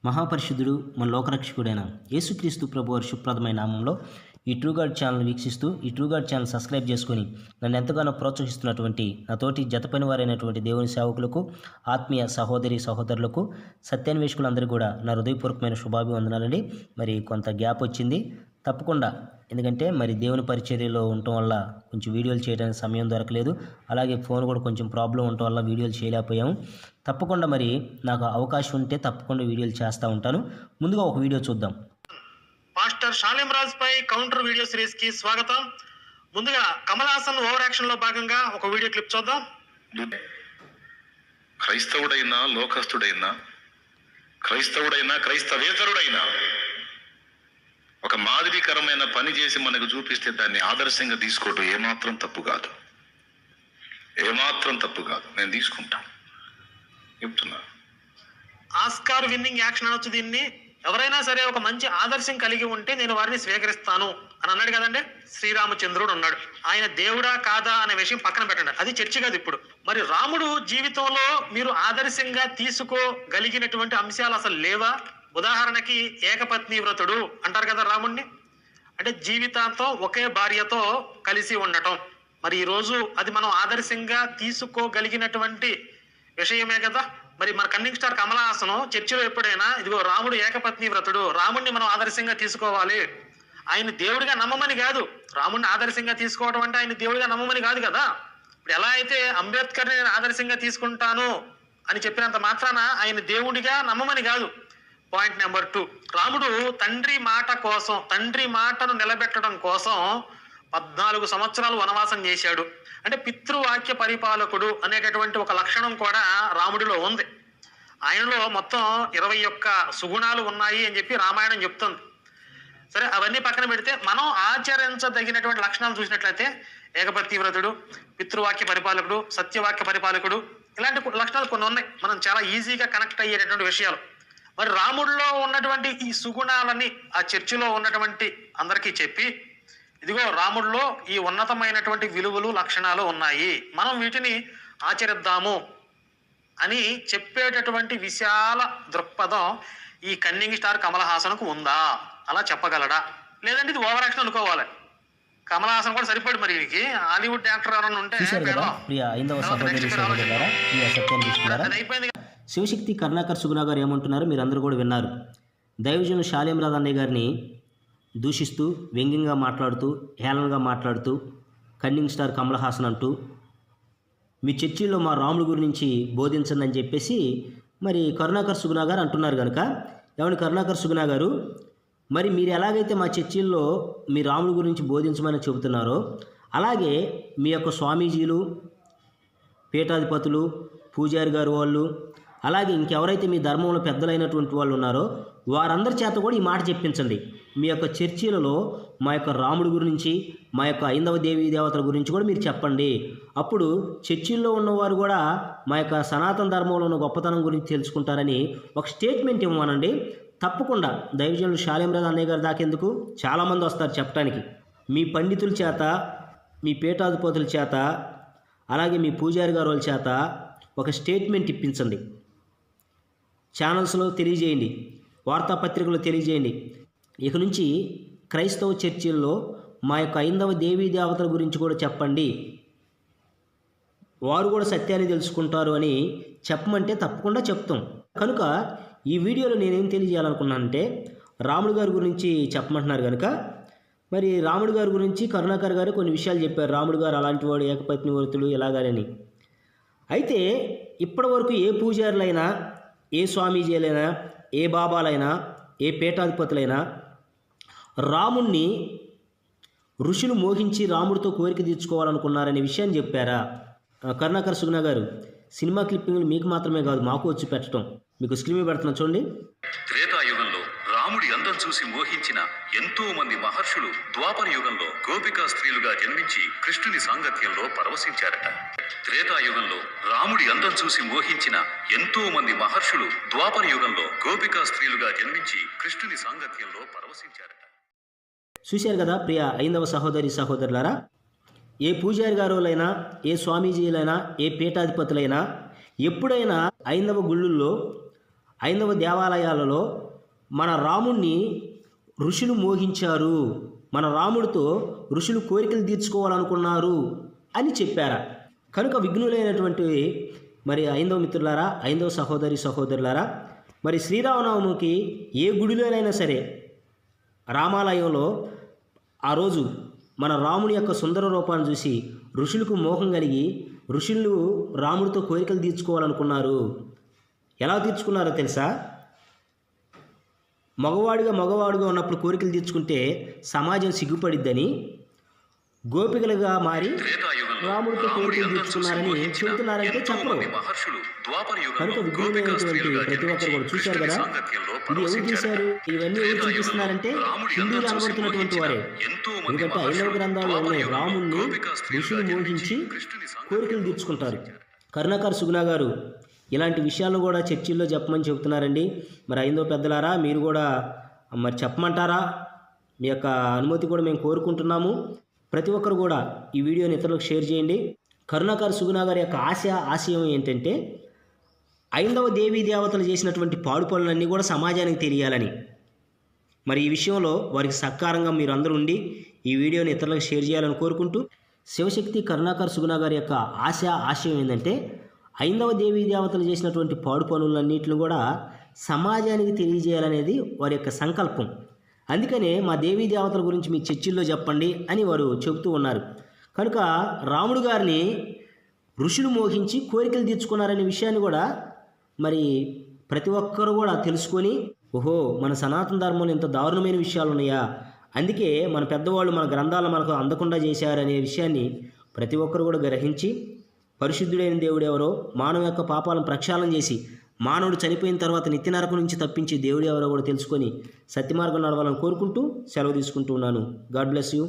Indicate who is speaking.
Speaker 1: మహాపరిశుద్ధుడు మన లోకరక్షకుడైన యేసుక్రీస్తు ప్రభువారి శుభప్రదమైన నామంలో ఈ ట్రూగాడ్ ఛానల్ వీక్షిస్తూ ఈ ట్రూగాడ్ ఛానల్ సబ్స్క్రైబ్ చేసుకొని నన్ను ఎంతగానో ప్రోత్సహిస్తున్నటువంటి నాతోటి జతపని వారైనటువంటి దేవుని సేవకులకు, ఆత్మీయ సహోదరి సహోదరులకు, సత్యాన్వేషకులందరూ కూడా నా హృదయపూర్వకమైన శుభాభివందనాలండి. మరి కొంత గ్యాప్ వచ్చింది, తప్పకుండా. ఎందుకంటే మరి దేవుని పరిచర్యలో ఉండటం వల్ల కొంచెం వీడియోలు చేయడానికి సమయం దొరకలేదు. అలాగే ఫోన్ కూడా కొంచెం ప్రాబ్లం ఉండటం వల్ల వీడియోలు చేయలేకపోయాము. తప్పకుండా మరి నాకు అవకాశం ఉంటే తప్పకుండా వీడియోలు చేస్తూ ఉంటాను. ముందుగా ఒక వీడియో చూద్దాం.
Speaker 2: పాస్టర్ షాలేం రాజ్ పై కౌంటర్ వీడియో సిరీస్ కి స్వాగతం. ముందుగా కమల్ హాసన్ ఓవర్ యాక్షన్ లో భాగంగా ఒక వీడియో క్లిప్ చూద్దాం.
Speaker 3: క్రైస్తవుడైనా లోకస్తుడైనా క్రైస్తవేతరుడైనా ఒక మాదిరికరమైన పని చేసి మనకు చూపిస్తే దాన్ని ఆదర్శంగా తీసుకోవటం ఏమాత్రం తప్పు కాదు. నేను తీసుకుంటా చెప్తున్నా.
Speaker 2: ఆస్కార్ విన్నింగ్ యాక్షన్ అనొచ్చు దీన్ని. ఎవరైనా సరే ఒక మంచి ఆదర్శం కలిగి ఉంటే నేను వారిని స్వీకరిస్తాను అని అన్నాడు కదండి శ్రీరామచంద్రుడు అన్నాడు. ఆయన దేవుడా కాదా అనే విషయం పక్కన పెట్టండి, అది చర్చ కాదు ఇప్పుడు. మరి రాముడు జీవితంలో మీరు ఆదర్శంగా తీసుకోగలిగినటువంటి అంశాలు అసలు లేవా? ఉదాహరణకి ఏకపత్ని వ్రతుడు అంటారు కదా రాముణ్ణి, అంటే జీవితాంతం ఒకే భార్యతో కలిసి ఉండటం. మరి ఈరోజు అది మనం ఆదర్శంగా తీసుకోగలిగినటువంటి విషయమే కదా. మరి మన కన్నింగ్ స్టార్ కమల్ హాసన్ చర్చిలో ఎప్పుడైనా ఇదిగో రాముడు ఏకపత్ని వ్రతుడు, రాముడిని మనం ఆదర్శంగా తీసుకోవాలి, ఆయన దేవుడిగా నమ్మమని కాదు. రాముడిని ఆదర్శంగా తీసుకోవడం అంటే ఆయన దేవుడిగా నమ్మమని కాదు కదా. ఇప్పుడు ఎలా అయితే అంబేద్కర్ని నేను ఆదర్శంగా తీసుకుంటాను అని చెప్పినంత మాత్రాన ఆయన దేవుడిగా నమ్మమని కాదు. పాయింట్ నెంబర్ 2, రాముడు తండ్రి మాటను నిలబెట్టడం కోసం 14 సంవత్సరాలు వనవాసం చేశాడు. అంటే పితృవాక్య పరిపాలకుడు అనేటటువంటి ఒక లక్షణం కూడా రాముడిలో ఉంది. ఆయనలో మొత్తం 21 సుగుణాలు ఉన్నాయి అని చెప్పి రామాయణం చెప్తుంది. సరే, అవన్నీ పక్కన పెడితే మనం ఆచరించదగినటువంటి లక్షణాలు చూసినట్లయితే ఏకపత్ని వ్రతుడు, పితృవాక్య పరిపాలకుడు, సత్యవాక్య పరిపాలకుడు, ఇలాంటి లక్షణాలు కొన్ని ఉన్నాయి. మనం చాలా ఈజీగా కనెక్ట్ అయ్యేటటువంటి విషయాలు. మరి రాముడిలో ఉన్నటువంటి ఈ సుగుణాలని ఆ చర్చిలో ఉన్నటువంటి అందరికీ చెప్పి ఇదిగో రాముడిలో ఈ ఉన్నతమైనటువంటి విలువలు లక్షణాలు ఉన్నాయి, మనం వీటిని ఆచరిద్దాము అని చెప్పేటటువంటి విశాల దృక్పథం ఈ కన్నింగ్ స్టార్ కమల్ హాసన్కు ఉందా? అలా చెప్పగలడా? లేదంటే ఇది ఓవర్ యాక్షన్ అనుకోవాలి. కమల్ హాసన్ కూడా సరిపడి మరి హాలీవుడ్ యాక్టర్ ఎవరైనా ఉంటే అయిపోయింది.
Speaker 1: శివశక్తి కరుణాకర్ సుగుణ గారు ఏమంటున్నారు మీరు అందరూ కూడా విన్నారు. దైవజనులు షాలేం రాజ్ అన్నయ్య గారిని దూషిస్తూ, వ్యంగ్యంగా మాట్లాడుతూ, హేళనగా మాట్లాడుతూ, కన్నింగ్ స్టార్ కమల్ హాసన్ అంటూ మీ చర్చిలో మా రాముడి గురించి బోధించండి అని చెప్పేసి మరి కరుణాకర్ సుగుణ గారు అంటున్నారు కనుక, ఏమని కరుణాకర్ సుగుణ గారు, మరి మీరు ఎలాగైతే మా చర్చిల్లో మీ రాముడి గురించి బోధించమని చెబుతున్నారో అలాగే మీ యొక్క స్వామీజీలు, పీఠాధిపతులు, పూజారి గారు వాళ్ళు, అలాగే ఇంకెవరైతే మీ ధర్మంలో పెద్దలైనటువంటి వాళ్ళు ఉన్నారో వారందరి చేత కూడా ఈ మాట చెప్పించండి. మీ యొక్క చర్చిలలో మా యొక్క రాముడి గురించి, మా యొక్క ఐందవ దేవీ దేవతల గురించి కూడా మీరు చెప్పండి. అప్పుడు చర్చిల్లో ఉన్నవారు కూడా మా యొక్క సనాతన ధర్మంలో ఉన్న గొప్పతనం గురించి తెలుసుకుంటారని ఒక స్టేట్మెంట్ ఇవ్వమనండి. తప్పకుండా దైవజనులు షాలేం రాజ్ అన్నయ్య గారి దాకెందుకు, చాలామంది వస్తారు చెప్పడానికి. మీ పండితుల చేత, మీ పీఠాధిపతుల చేత, అలాగే మీ పూజారి గారు వాళ్ళ చేత ఒక స్టేట్మెంట్ ఇప్పించండి. ఛానల్స్లో తెలియజేయండి, వార్తాపత్రికలో తెలియజేయండి. ఇక నుంచి క్రైస్తవ చర్చిల్లో మా యొక్క ఐందవ దేవీ దేవతల గురించి కూడా చెప్పండి, వారు కూడా సత్యాన్ని తెలుసుకుంటారు అని చెప్పమంటే తప్పకుండా చెప్తాం. కనుక ఈ వీడియోలో నేనేం తెలియజేయాలనుకున్నానంటే, రాముడు గారి గురించి చెప్పమంటున్నారు కనుక మరి రాముడు గారి గురించి కరుణాకర్ గారు కొన్ని విషయాలు చెప్పారు. రాముడు గారు అలాంటి వాడు, ఏకపత్ని వ్రతుడు ఇలాగని. అయితే ఇప్పటి వరకు ఏ పూజారులైనా, ఏ స్వామీజీలైనా, ఏ బాబాలైనా, ఏ పీఠాధిపతులైనా రాముణ్ణి ఋషులు మోహించి రాముడితో కోరిక తీర్చుకోవాలనుకున్నారనే విషయాన్ని చెప్పారా? కరుణాకర్ సుగుణ గారు, సినిమా క్లిప్పింగ్లు మీకు మాత్రమే కాదు మాకు వచ్చి పెట్టడం. మీకు స్క్రీన్ పెడుతున్నా చూడండి.
Speaker 4: త్రేతాయుగంలో రాముడి అందం చూసి మోహించిన ఎంతో మంది మహర్షులు ద్వాపర యుగంలో గోపికా స్త్రీలుగా జన్మించి కృష్ణుని సాంగత్యంలో పరవశించారట. త్రేతాయుగంలో రాముడి అందం చూసి మోహించిన ఎంతో మంది మహర్షులు ద్వాపర యుగంలో గోపికా స్త్రీలుగా జన్మించి కృష్ణుని సాంగత్యంలో పరవశించారట.
Speaker 1: చూశారు కదా ప్రియ ఐందవ సహోదరి సహోదరులారా, ఏ పూజారి గారులైనా, ఏ స్వామీజీలైనా, ఏ పీఠాధిపతులైనా ఎప్పుడైనా ఐందవ గుళ్ళుల్లో హైందవ దేవాలయాలలో మన రాముణ్ణి ఋషులు మోహించారు, మన రాముడితో ఋషులు కోరికలు తీర్చుకోవాలనుకున్నారు అని చెప్పారా. కనుక విఘ్నులైనటువంటి మరి హైందవ మిత్రులారా, హైందవ సహోదరులారా, మరి శ్రీరామనవమికి ఏ గుడిలోనైనా సరే రామాలయంలో ఆ రోజు మన రాముని యొక్క సుందర రూపాన్ని చూసి ఋషులకు మోహం కలిగి ఋషులు రాముడితో కోరికలు తీర్చుకోవాలనుకున్నారు. ఎలా తీర్చుకున్నారో తెలుసా? మగవాడుగా ఉన్నప్పుడు కోరికలు తీర్చుకుంటే సమాజం సిగ్గుపడిద్దని గోపికలుగా మారి రాముడితో కోరికలు తీర్చుకున్నారని చెబుతున్నారంటే చెప్పరు. కనుక విఘ్నులైనటువంటి ప్రతి ఒక్కరు కూడా చూశారు కదా. ఇది ఎవరు చూశారు? ఇవన్నీ ఎవరు చూపిస్తున్నారంటే హిందువులు అనబడుతున్నటువంటి వారే. ఎందుకంటే హైందవ గ్రంథాల్లో ఉన్నాయి, రాముణ్ణి ఋషులు మోహించి కోరికలు తీర్చుకుంటారు. కరుణాకర్ సుగుణ గారు ఇలాంటి విషయాలను కూడా చర్చిల్లో చెప్పమని చెబుతున్నారండి. మరి హైందవ పెద్దలారా, మీరు కూడా మరి చెప్పమంటారా? మీ యొక్క అనుమతి కూడా మేము కోరుకుంటున్నాము. ప్రతి ఒక్కరు కూడా ఈ వీడియోని ఇతరులకు షేర్ చేయండి. కరుణాకర్ సుగుణ గారి యొక్క ఆశయం ఏంటంటే హైందవ దేవీ దేవతలు చేసినటువంటి పాడు పనులన్నీ కూడా సమాజానికి తెలియాలని. మరి ఈ విషయంలో వారికి సత్కారంగా మీరు అందరూ ఉండి ఈ వీడియోని ఇతరులకు షేర్ చేయాలని కోరుకుంటూ, శివశక్తి కరుణాకర్ సుగుణ గారి యొక్క ఆశయం ఏంటంటే హైందవ దేవీ దేవతలు చేసినటువంటి పాడు పనులన్నింటిని కూడా సమాజానికి తెలియజేయాలనేది వారి యొక్క సంకల్పం. అందుకనే మా దేవీ దేవతల గురించి మీ చర్చిల్లో చెప్పండి అని వారు చెబుతూ ఉన్నారు. కనుక రాముడు గారిని ఋషులు మోహించి కోరికలు తీర్చుకున్నారనే విషయాన్ని కూడా మరి ప్రతి ఒక్కరు కూడా తెలుసుకొని, ఓహో మన సనాతన ధర్మంలో ఇంత దారుణమైన విషయాలు ఉన్నాయా, అందుకే మన పెద్దవాళ్ళు మన గ్రంథాలు మనకు అందకుండా చేశారనే విషయాన్ని ప్రతి ఒక్కరు కూడా గ్రహించి పరిశుద్ధుడైన దేవుడు ఎవరో, మానవ యొక్క పాపాలను ప్రక్షాళన చేసి మానవుడు చనిపోయిన తర్వాత నిత్య నరకం నుంచి తప్పించి దేవుడు ఎవరో కూడా తెలుసుకొని సత్యమార్గం నడవాలని కోరుకుంటూ సెలవు తీసుకుంటూ ఉన్నాను. God bless you.